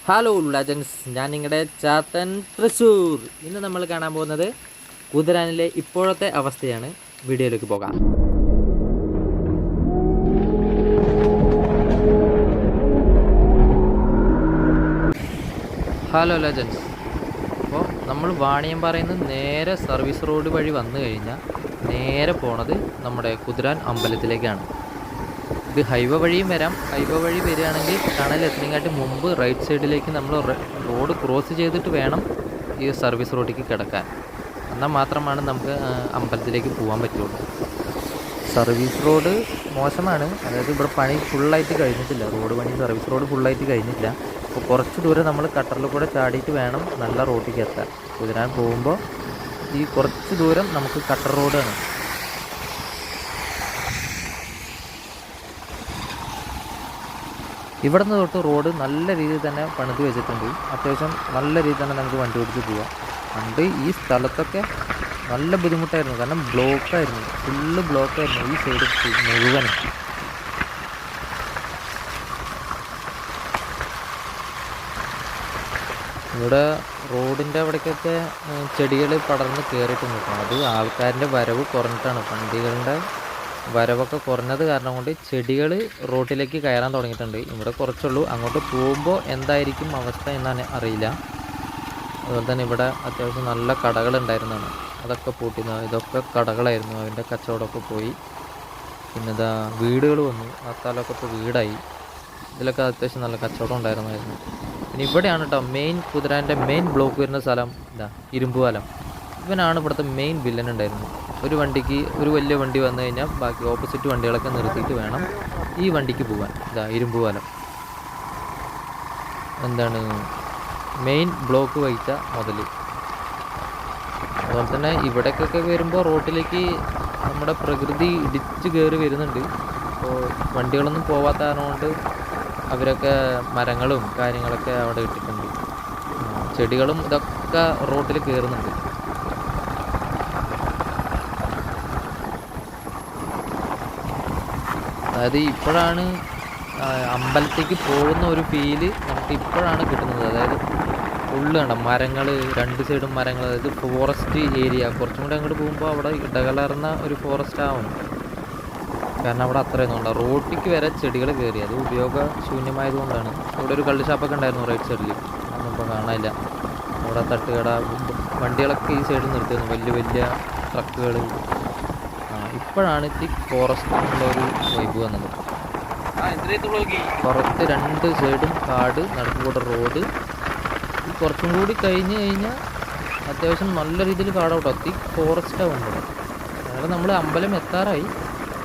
Hello legends, ഞാൻ നിങ്ങളുടെ ചാത്തൻ തൃശ്ശൂർ. ഇന്ന് നമ്മൾ കാണാൻ പോകുന്നത് കുതിരാനിലെ ഇപ്പോഴത്തെ അവസ്ഥയാണ്. വീഡിയോയിലേക്ക് പോകാം. ഹലോ ലെജൻസ്, അപ്പോൾ നമ്മൾ വാണിയമ്പാറയിൽ നിന്ന് നേരെ സർവീസ് റോഡ് വഴി വന്നു കഴിഞ്ഞാൽ നേരെ പോണത് നമ്മുടെ കുതിരാൻ അമ്പലത്തിലേക്കാണ്. ഇത് ഹൈവേ വഴിയും വരാം. ഹൈവേ വഴി വരികയാണെങ്കിൽ ടണലെത്തുന്നതിനെക്കാട്ടി മുമ്പ് റൈറ്റ് സൈഡിലേക്ക് നമ്മൾ റോഡ് ക്രോസ് ചെയ്തിട്ട് വേണം ഈ സർവീസ് റോഡിലേക്ക് കിടക്കാൻ. എന്നാൽ മാത്രമാണ് നമുക്ക് അമ്പലത്തിലേക്ക് പോകാൻ പറ്റുള്ളൂ. സർവീസ് റോഡ് മോശമാണ്, അതായത് ഇവിടെ പണി ഫുള്ളായിട്ട് കഴിഞ്ഞിട്ടില്ല. റോഡ് പണി സർവീസ് റോഡ് ഫുള്ളായിട്ട് കഴിഞ്ഞിട്ടില്ല. അപ്പോൾ കുറച്ച് ദൂരം നമ്മൾ കട്ടറിൽ കൂടെ ചാടിയിട്ട് വേണം നല്ല റോഡിലേക്ക് എത്താൻ. കുതിരാൻ പോകുമ്പോൾ ഈ കുറച്ച് ദൂരം നമുക്ക് കട്ടർ റോഡാണ്. ഇവിടെ നിന്ന് തൊട്ട് റോഡ് നല്ല രീതിയിൽ തന്നെ പണിത് വെച്ചിട്ടുണ്ട്. അത്യാവശ്യം നല്ല രീതിയിൽ തന്നെ നമുക്ക് വണ്ടി ഓടിച്ച് പോവാം. പണ്ട് ഈ സ്ഥലത്തൊക്കെ നല്ല ബുദ്ധിമുട്ടായിരുന്നു, കാരണം ബ്ലോക്കായിരുന്നു, ഫുള്ള് ബ്ലോക്കായിരുന്നു ഈ സൈഡ് മുഴുവനും. ഇവിടെ റോഡിൻ്റെ അവിടേക്കൊക്കെ ചെടികൾ പടർന്ന് കയറിയിട്ടുണ്ട്. അത് ആൾക്കാരുടെ വരവ് കുറഞ്ഞിട്ടാണ്. വണ്ടികളുടെ വരവൊക്കെ കുറഞ്ഞത് കാരണം കൊണ്ട് ചെടികൾ റോട്ടിലേക്ക് കയറാൻ തുടങ്ങിയിട്ടുണ്ട്. ഇവിടെ കുറച്ചുള്ളൂ, അങ്ങോട്ട് പോകുമ്പോൾ എന്തായിരിക്കും അവസ്ഥ എന്നാണ് അറിയില്ല. അതുപോലെ തന്നെ ഇവിടെ അത്യാവശ്യം നല്ല കടകളുണ്ടായിരുന്നതാണ്, അതൊക്കെ പൂട്ടിയിരുന്നു. ഇതൊക്കെ കടകളായിരുന്നു, അതിൻ്റെ കച്ചവടമൊക്കെ പോയി. പിന്നെ ഇതാ വീടുകൾ വന്നു, ആ സ്ഥലമൊക്കെ ഇപ്പോൾ വീടായി. ഇതിലൊക്കെ അത്യാവശ്യം നല്ല കച്ചവടം ഉണ്ടായിരുന്നായിരുന്നു. പിന്നെ ഇവിടെയാണ് കേട്ടോ കുതിരാൻ്റെ മെയിൻ ബ്ലോക്ക് വരുന്ന സ്ഥലം. ഇതാ ഇരുമ്പുപാലം. ഇവനാണ് ഇവിടുത്തെ മെയിൻ വില്ലൻ ഉണ്ടായിരുന്നത്. ഒരു വലിയ വണ്ടി വന്നു കഴിഞ്ഞാൽ ബാക്കി ഓപ്പോസിറ്റ് വണ്ടികളൊക്കെ നിർത്തിയിട്ട് വേണം ഈ വണ്ടിക്ക് പോകാൻ. ഇതാ ഇരുമ്പുപാലം മെയിൻ ബ്ലോക്ക് വഹിച്ച മുതൽ. അതുപോലെ തന്നെ ഇവിടേക്കൊക്കെ വരുമ്പോൾ റോട്ടിലേക്ക് നമ്മുടെ പ്രകൃതി ഇടിച്ച് കയറി വരുന്നുണ്ട്. അപ്പോൾ വണ്ടികളൊന്നും പോവാത്ത കാരണം കൊണ്ട് അവരൊക്കെ മരങ്ങളും കാര്യങ്ങളൊക്കെ അവിടെ ഇട്ടിട്ടുണ്ട്. ചെടികളും ഇതൊക്കെ റോട്ടിൽ കയറുന്നുണ്ട്. അതായത് ഇപ്പോഴാണ് അമ്പലത്തേക്ക് പോകുന്ന ഒരു ഫീല് നമുക്ക് ഇപ്പോഴാണ് കിട്ടുന്നത്. അതായത് ഫുള്ള് കണ്ട മരങ്ങൾ, രണ്ട് സൈഡും മരങ്ങൾ, അതായത് ഫോറസ്റ്റ് ഏരിയ. കുറച്ചും കൂടി അങ്ങോട്ട് പോകുമ്പോൾ അവിടെ ഇടകലർന്ന ഒരു ഫോറസ്റ്റ് ആവും, കാരണം അവിടെ അത്രയൊന്നും ഉണ്ടാവും. റോട്ടിക്ക് വരെ ചെടികൾ കയറി, അത് ഉപയോഗശൂന്യമായതുകൊണ്ടാണ്. ഇവിടെ ഒരു കള്ള് ഷാപ്പൊക്കെ ഉണ്ടായിരുന്നു റൈറ്റ് സൈഡിൽ, അതൊന്നും ഇപ്പോൾ കാണാനില്ല. അവിടെ തട്ടുകട, വണ്ടികളൊക്കെ ഈ സൈഡിൽ നിർത്തുന്നു, വലിയ വലിയ ട്രക്കുകൾ. ഇപ്പോഴാണ് ഈ ഫോറസ്റ്റ് എന്നുള്ളൊരു വൈബ് വന്നത്. പുറത്ത് രണ്ട് സൈഡും കാട്, നടുക്കൂടെ റോഡ്. ഈ കുറച്ചും കൂടി കഴിഞ്ഞ് കഴിഞ്ഞാൽ അത്യാവശ്യം നല്ല രീതിയിൽ കാടൗട്ടോ, ഈ ഫോറസ്റ്റ് ആവുമ്പോൾ. അങ്ങനെ നമ്മൾ അമ്പലം എത്താറായി,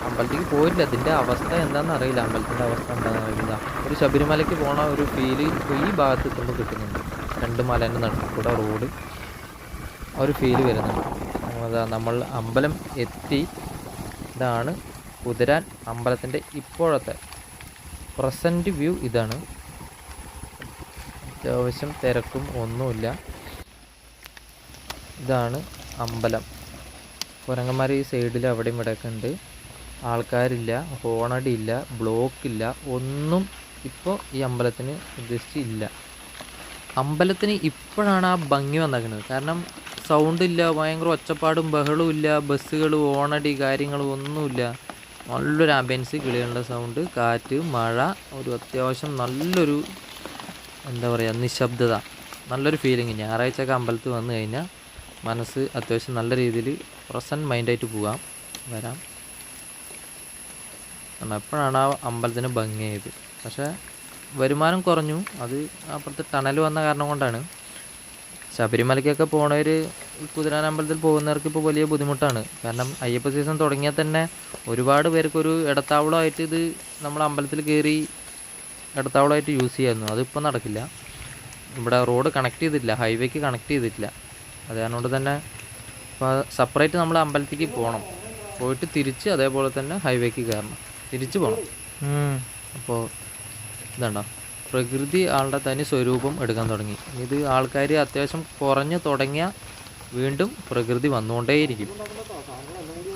അമ്പലത്തേക്ക് പോയില്ല. അതിൻ്റെ അവസ്ഥ എന്താണെന്ന് അറിയില്ല, അമ്പലത്തിൻ്റെ അവസ്ഥ എന്താണെന്ന് അറിയില്ല. ഒരു ശബരിമലയ്ക്ക് പോണ ഒരു ഫീല് ഈ ഭാഗത്ത് എത്തുമ്പോൾ കിട്ടുന്നുണ്ട്. രണ്ട് മലേൻ്റെ നടുക്കൂടെ റോഡ്, ഒരു ഫീല് വരുന്നുണ്ട്. അതാ നമ്മൾ അമ്പലം എത്തി. ഇതാണ് കുതിരാൻ അമ്പലത്തിൻ്റെ ഇപ്പോഴത്തെ പ്രസൻറ്റ് വ്യൂ. ഇതാണ്, അത്യാവശ്യം തിരക്കും ഒന്നുമില്ല. ഇതാണ് അമ്പലം. കുരങ്ങന്മാർ ഈ സൈഡിൽ അവിടെയും ഇവിടെയൊക്കെ ഉണ്ട്. ആൾക്കാരില്ല, ഹോണടിയില്ല, ബ്ലോക്കില്ല, ഒന്നും ഇപ്പോൾ ഈ അമ്പലത്തിന് ഉദ്ദേശിച്ചില്ല. അമ്പലത്തിന് ഇപ്പോഴാണ് ആ ഭംഗി വന്നേക്കുന്നത്. കാരണം സൗണ്ട് ഇല്ല, ഭയങ്കര ഒച്ചപ്പാടും ബഹളവും ഇല്ല, ബസ്സുകൾ, ഓണടി കാര്യങ്ങളും ഒന്നുമില്ല. നല്ലൊരു ആംബിയൻസ്, കിളികളുടെ സൗണ്ട്, കാറ്റ്, മഴ, ഒരു അത്യാവശ്യം നല്ലൊരു നിശബ്ദത, നല്ലൊരു ഫീലിംഗ്. ഞായറാഴ്ചയൊക്കെ അമ്പലത്തിൽ വന്നു കഴിഞ്ഞാൽ മനസ്സ് അത്യാവശ്യം നല്ല രീതിയിൽ പ്രസൻറ്റ് മൈൻഡായിട്ട് വരാം. എപ്പോഴാണ് ആ അമ്പലത്തിന് ഭംഗിയായത്. പക്ഷേ വരുമാനം കുറഞ്ഞു, അത് അപ്പുറത്ത് ടണൽ വന്ന കാരണം കൊണ്ടാണ്. ശബരിമലയ്ക്കൊക്കെ പോണവർ, കുതിരാൻ അമ്പലത്തിൽ പോകുന്നവർക്ക് ഇപ്പോൾ വലിയ ബുദ്ധിമുട്ടാണ്. കാരണം അയ്യപ്പ സീസൺ തുടങ്ങിയാൽ തന്നെ ഒരുപാട് പേർക്കൊരു ഇടത്താവളമായിട്ട് ഇത് നമ്മൾ അമ്പലത്തിൽ കയറി ഇടത്താവളമായിട്ട് യൂസ് ചെയ്യായിരുന്നു. അതിപ്പോൾ നടക്കില്ല. ഇവിടെ റോഡ് കണക്ട് ചെയ്തിട്ടില്ല, ഹൈവേക്ക് കണക്ട് ചെയ്തിട്ടില്ല. അത് കാരണം തന്നെ ഇപ്പോൾ സെപ്പറേറ്റ് നമ്മൾ അമ്പലത്തേക്ക് പോകണം, പോയിട്ട് തിരിച്ച് അതേപോലെ തന്നെ ഹൈവേക്ക് കയറണം, തിരിച്ച് പോകണം. അപ്പോൾ ഇതുണ്ടോ, പ്രകൃതി ആളുടെ തനി സ്വരൂപം എടുക്കാൻ തുടങ്ങി. ഇത് ആൾക്കാർ അത്യാവശ്യം കുറഞ്ഞു തുടങ്ങിയ വീണ്ടും പ്രകൃതി വന്നുകൊണ്ടേയിരിക്കും,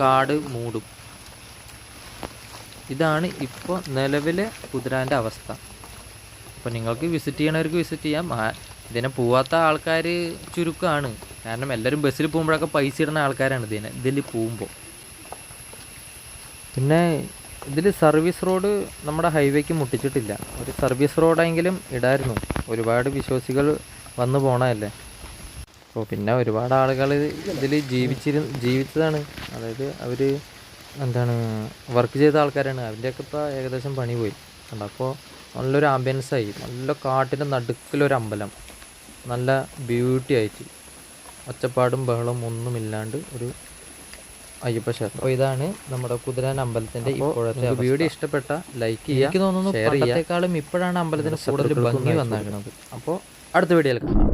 കാട് മൂടും. ഇതാണ് ഇപ്പോൾ നിലവിലെ കുതിരാൻ്റെ അവസ്ഥ. അപ്പോൾ നിങ്ങൾക്ക് വിസിറ്റ് ചെയ്യണവർക്ക് വിസിറ്റ് ചെയ്യാം. ഇതിനെ പോവാത്ത ആൾക്കാർ ചുരുക്കമാണ്. കാരണം എല്ലാവരും ബസ്സിൽ പോകുമ്പോഴൊക്കെ പൈസ ഇടുന്ന ആൾക്കാരാണ് ഇതിൽ പോകുമ്പോൾ. പിന്നെ ഇതിൽ സർവീസ് റോഡ് നമ്മുടെ ഹൈവേക്ക് മുട്ടിച്ചിട്ടില്ല. ഒരു സർവീസ് റോഡെങ്കിലും ഇടായിരുന്നു. ഒരുപാട് വിശ്വാസികൾ വന്നു പോണതല്ലേ. അപ്പോൾ പിന്നെ ഒരുപാട് ആളുകൾ ഇതിൽ ജീവിച്ചതാണ്. അതായത് അവർ വർക്ക് ചെയ്ത ആൾക്കാരാണ്. അവരുടെയൊക്കെ ഇപ്പോൾ ഏകദേശം പണി പോയി. അപ്പോൾ നല്ലൊരു ആംബിയൻസായി, നല്ല കാട്ടിൻ്റെ നടുക്കിലൊരു അമ്പലം, നല്ല ബ്യൂട്ടി ആയിട്ട്, ഒച്ചപ്പാടും ബഹളവും ഒന്നുമില്ലാണ്ട് ഒരു അയ്യപ്പ ക്ഷേത്രം. അപ്പോൾ ഇതാണ് നമ്മുടെ കുതിരാൻ അമ്പലത്തിൻ്റെ ഇപ്പോഴത്തെ വീഡിയോ. ഇഷ്ടപ്പെട്ട ലൈക്ക് ചെയ്യുക, എനിക്ക് തോന്നുന്നു ഷെയർ ചെയ്യുക. ഇപ്പോഴാണ് അമ്പലത്തിന് കൂടുതൽ ഭംഗി വന്നേക്കുന്നത്. അപ്പോൾ അടുത്ത വീഡിയോയിൽ കാണാം.